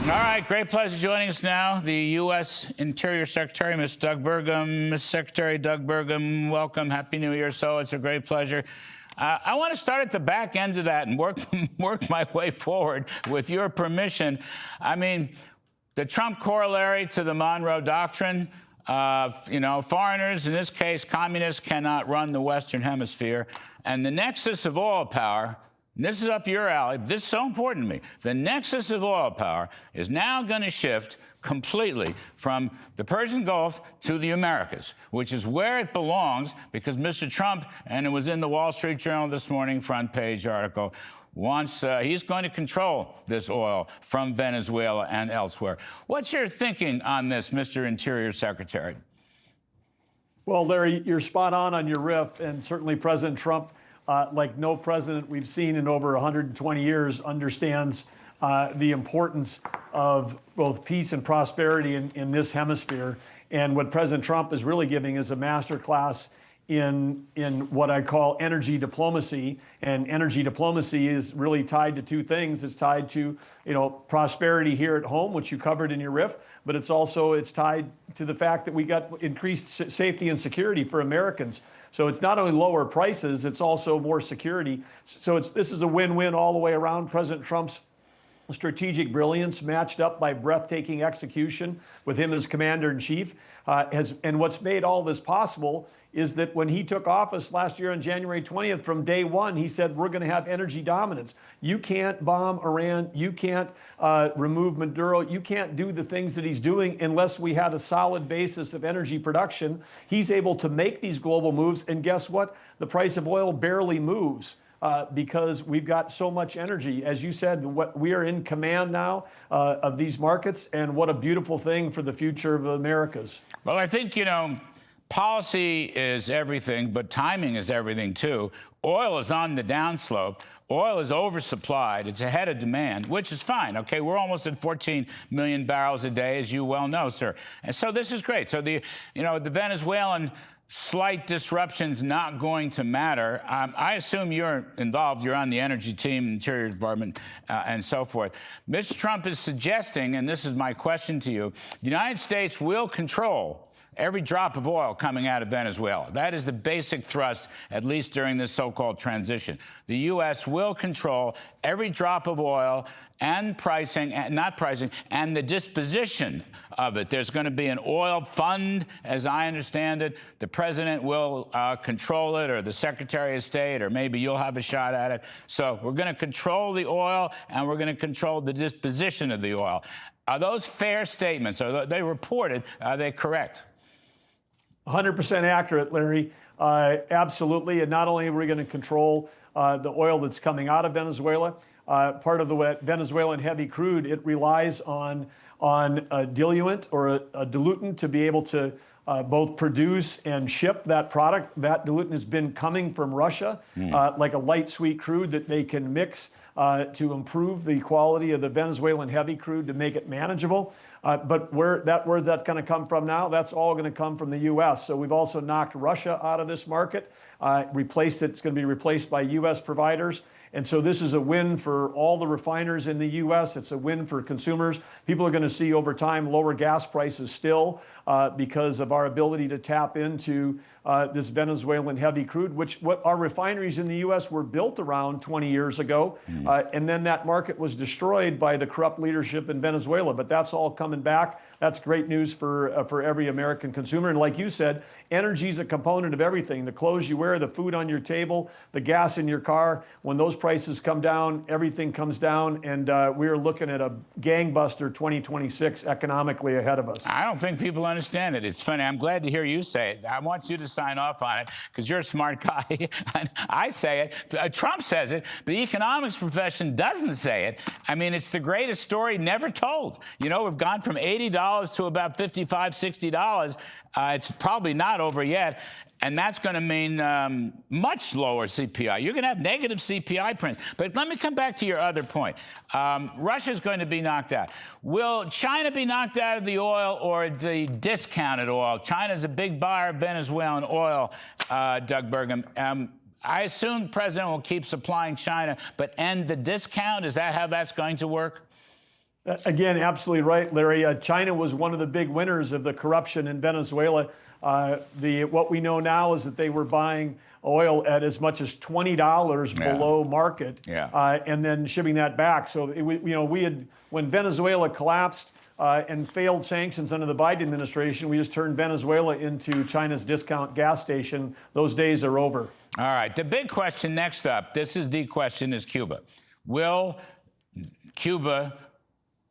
All right, great pleasure joining us now, the U.S. Interior Secretary, Ms. Doug Burgum. Ms. Secretary Doug Burgum, welcome. Happy New Year. So it's a great pleasure. I want to start at the back end of that and work my way forward with your permission. I mean, the Trump corollary to the Monroe Doctrine, foreigners, in this case, communists, cannot run the Western Hemisphere. And the nexus of oil power, and this is up your alley, this is so important to me, the nexus of oil power is now going to shift completely from the Persian Gulf to the Americas, which is where it belongs, because Mr. Trump, and it was in the Wall Street Journal this morning, front page article, he's going to control this oil from Venezuela and elsewhere. What's your thinking on this, Mr. Interior Secretary? Well, Larry, you're spot on your riff, and certainly President Trump, like no president we've seen in over 120 years, understands the importance of both peace and prosperity in this hemisphere. And what President Trump is really giving is a master class in what I call energy diplomacy. And energy diplomacy is really tied to two things. It's tied to, prosperity here at home, which you covered in your riff, but it's tied to the fact that we got increased safety and security for Americans. So it's not only lower prices, it's also more security. So this is a win-win all the way around. President Trump's strategic brilliance matched up by breathtaking execution with him as commander-in-chief. And what's made all this possible is that when he took office last year on January 20th, from day one, he said, we're going to have energy dominance. You can't bomb Iran. You can't remove Maduro. You can't do the things that he's doing unless we had a solid basis of energy production. He's able to make these global moves. And guess what? The price of oil barely moves. Because we've got so much energy. As you said, we are in command now of these markets, and what a beautiful thing for the future of the Americas. Well, I think, policy is everything, but timing is everything, too. Oil is on the downslope. Oil is oversupplied. It's ahead of demand, which is fine. Okay, we're almost at 14 million barrels a day, as you well know, sir. And so this is great. So the Venezuelan slight disruptions not going to matter. I assume you're involved. You're on the energy team, Interior Department, and so forth. Mr. Trump is suggesting, and this is my question to you, the United States will control every drop of oil coming out of Venezuela. That is the basic thrust, at least during this so-called transition. The U.S. will control every drop of oil and pricing, and the disposition of it. There's going to be an oil fund, as I understand it. The president will control it, or the Secretary of State, or maybe you'll have a shot at it. So we're going to control the oil, and we're going to control the disposition of the oil. Are those fair statements? Are they reported? Are they correct? 100% accurate, Larry. Absolutely. And not only are we going to control the oil that's coming out of Venezuela, part of the Venezuelan heavy crude, it relies on a diluent or a diluent to be able to both produce and ship that product. That diluent has been coming from Russia, like a light sweet crude that they can mix to improve the quality of the Venezuelan heavy crude to make it manageable. But where that's going to come from now, that's all going to come from the U.S. So we've also knocked Russia out of this market, replaced it. It's going to be replaced by U.S. providers. And so this is a win for all the refiners in the U.S. It's a win for consumers. People are going to see over time lower gas prices still because of our ability to tap into this Venezuelan heavy crude, what our refineries in the U.S. were built around 20 years ago. And then that market was destroyed by the corrupt leadership in Venezuela. But that's all coming back. That's great news for every American consumer. And like you said, energy is a component of everything. The clothes you wear, the food on your table, the gas in your car. When those prices come down, everything comes down. And we're looking at a gangbuster 2026 economically ahead of us. I don't think people understand it. It's funny. I'm glad to hear you say it. I want you to sign off on it because you're a smart guy. I say it. Trump says it. The economics profession doesn't say it. I mean, it's the greatest story never told. We've gone from $80 to about $55, $60. It's probably not over yet. And that's going to mean much lower CPI. You're going to have negative CPI prints. But let me come back to your other point. Russia's going to be knocked out. Will China be knocked out of the oil or the discounted oil? China's a big buyer of Venezuelan oil, Doug Burgum. I assume the president will keep supplying China, but end the discount? Is that how that's going to work? Again, absolutely right, Larry. China was one of the big winners of the corruption in Venezuela. What we know now is that they were buying oil at as much as $20 below market, and then shipping that back. So when Venezuela collapsed and failed sanctions under the Biden administration, we just turned Venezuela into China's discount gas station. Those days are over. All right. The big question next up, this is the question, is Cuba. Will Cuba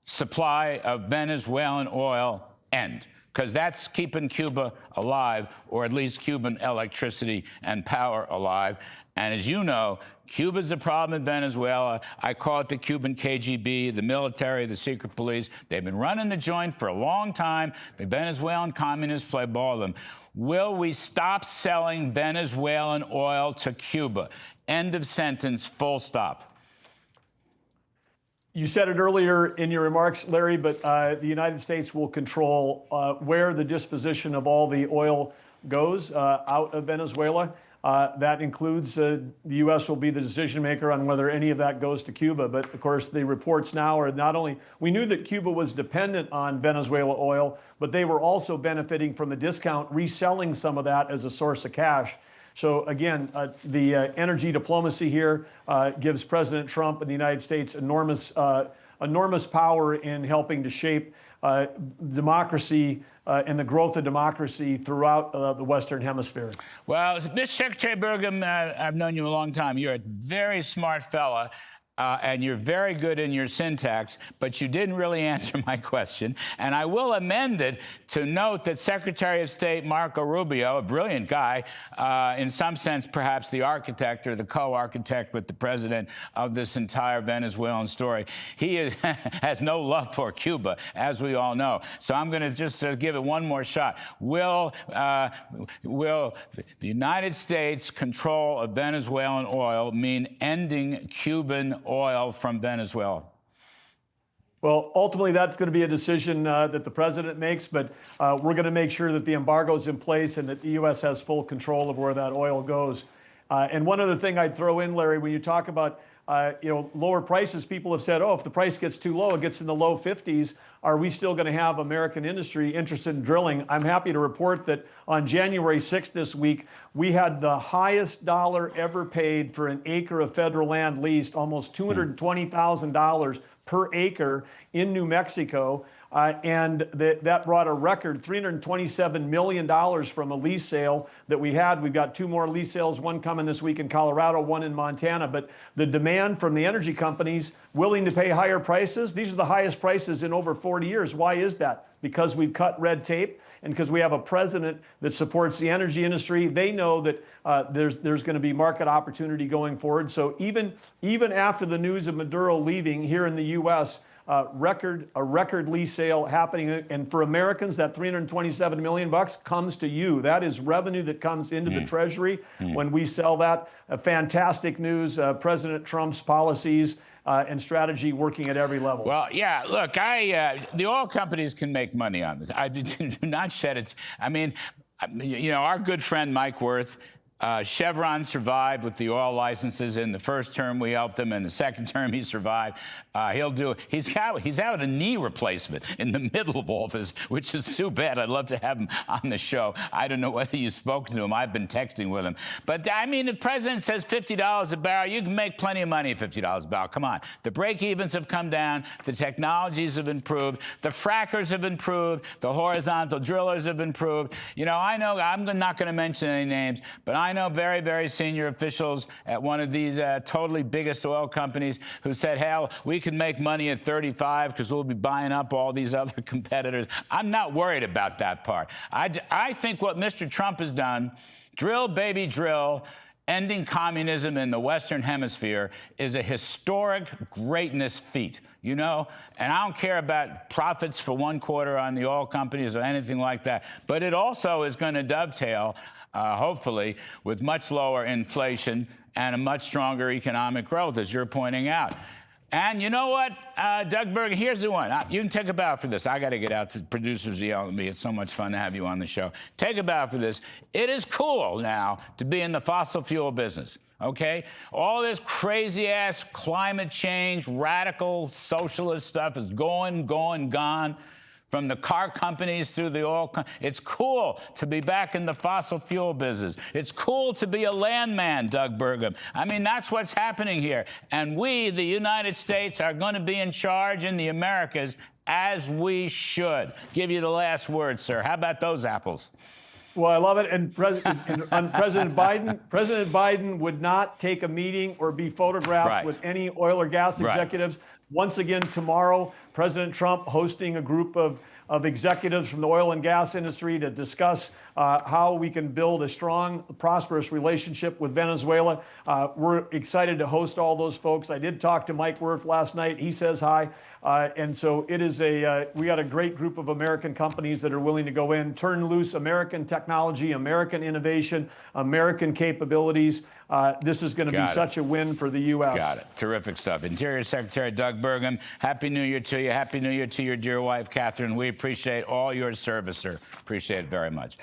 supply of Venezuelan oil end? Because that's keeping Cuba alive, or at least Cuban electricity and power alive. And as you know, Cuba's the problem in Venezuela. I call it the Cuban KGB, the military, the secret police. They've been running the joint for a long time. The Venezuelan communists play ball with them. Will we stop selling Venezuelan oil to Cuba? End of sentence, full stop. You said it earlier in your remarks, Larry, but the United States will control where the disposition of all the oil goes out of Venezuela. That includes the U.S. will be the decision maker on whether any of that goes to Cuba. But of course, the reports now are not only, we knew that Cuba was dependent on Venezuela oil, but they were also benefiting from the discount, reselling some of that as a source of cash. So again, the energy diplomacy here gives President Trump and the United States enormous power in helping to shape democracy and the growth of democracy throughout the Western Hemisphere. Well, Mr. Secretary Burgum, I've known you a long time. You're a very smart fella. And you're very good in your syntax, but you didn't really answer my question. And I will amend it to note that Secretary of State Marco Rubio, a brilliant guy, in some sense perhaps the architect or the co-architect with the president of this entire Venezuelan story, he has no love for Cuba, as we all know. So I'm going to just give it one more shot. Will the United States control of Venezuelan oil mean ending Cuban oil from Venezuela? Well, ultimately, that's going to be a decision that the president makes, but we're going to make sure that the embargo is in place and that the U.S. has full control of where that oil goes. And one other thing I'd throw in, Larry, when you talk about lower prices, people have said, oh, if the price gets too low, it gets in the low 50s, are we still going to have American industry interested in drilling? I'm happy to report that on January 6th this week, we had the highest dollar ever paid for an acre of federal land leased, almost $220,000 per acre in New Mexico. And that brought a record $327 million from a lease sale that we had. We've got two more lease sales, one coming this week in Colorado, one in Montana. But the demand from the energy companies willing to pay higher prices, these are the highest prices in over 40 years. Why is that? Because we've cut red tape and because we have a president that supports the energy industry. They know that there's going to be market opportunity going forward. So even after the news of Maduro leaving here in the U.S., a record lease sale happening, and for Americans, that $327 million comes to you. That is revenue that comes into the Treasury when we sell that. Fantastic news. President Trump's policies and strategy working at every level. Well, yeah. Look, the oil companies can make money on this. I do not shed it. I mean, our good friend Mike Wirth. Chevron survived with the oil licenses. In the first term, we helped him. In the second term, he survived. He's out a knee replacement in the middle of all this, which is too bad. I'd love to have him on the show. I don't know whether you've spoken to him. I've been texting with him. But, I mean, the president says $50 a barrel. You can make plenty of money at $50 a barrel. Come on. The break-evens have come down. The technologies have improved. The frackers have improved. The horizontal drillers have improved. I know I'm not going to mention any names, but I know very, very senior officials at one of these totally biggest oil companies who said, hell, we can make money at 35 because we'll be buying up all these other competitors. I'm not worried about that part. I think what Mr. Trump has done, drill, baby, drill, ending communism in the Western Hemisphere is a historic greatness feat, And I don't care about profits for one quarter on the oil companies or anything like that. But it also is going to dovetail hopefully, with much lower inflation and a much stronger economic growth, as you're pointing out. And you know what, Doug Burgum, here's the one. You can take a bow for this. I got to get out. The producers yell at me. It's so much fun to have you on the show. Take a bow for this. It is cool now to be in the fossil fuel business, okay? All this crazy-ass climate change, radical socialist stuff is gone. From the car companies through the oil companies. It's cool to be back in the fossil fuel business. It's cool to be a landman, Doug Burgum. I mean, that's what's happening here. And we, the United States, are going to be in charge in the Americas, as we should. Give you the last word, sir. How about those apples? Well, I love it. And on President Biden would not take a meeting or be photographed with any oil or gas executives. Once again, tomorrow, President Trump hosting a group of executives from the oil and gas industry to discuss how we can build a strong, prosperous relationship with Venezuela. We're excited to host all those folks. I did talk to Mike Wirth last night. He says hi. And so it is we got a great group of American companies that are willing to go in, turn loose American technology, American innovation, American capabilities. This is going to be such a win for the U.S. Got it. Terrific stuff. Interior Secretary Doug Burgum, Happy New Year to you. Happy New Year to your dear wife, Catherine. We appreciate all your service, sir. Appreciate it very much.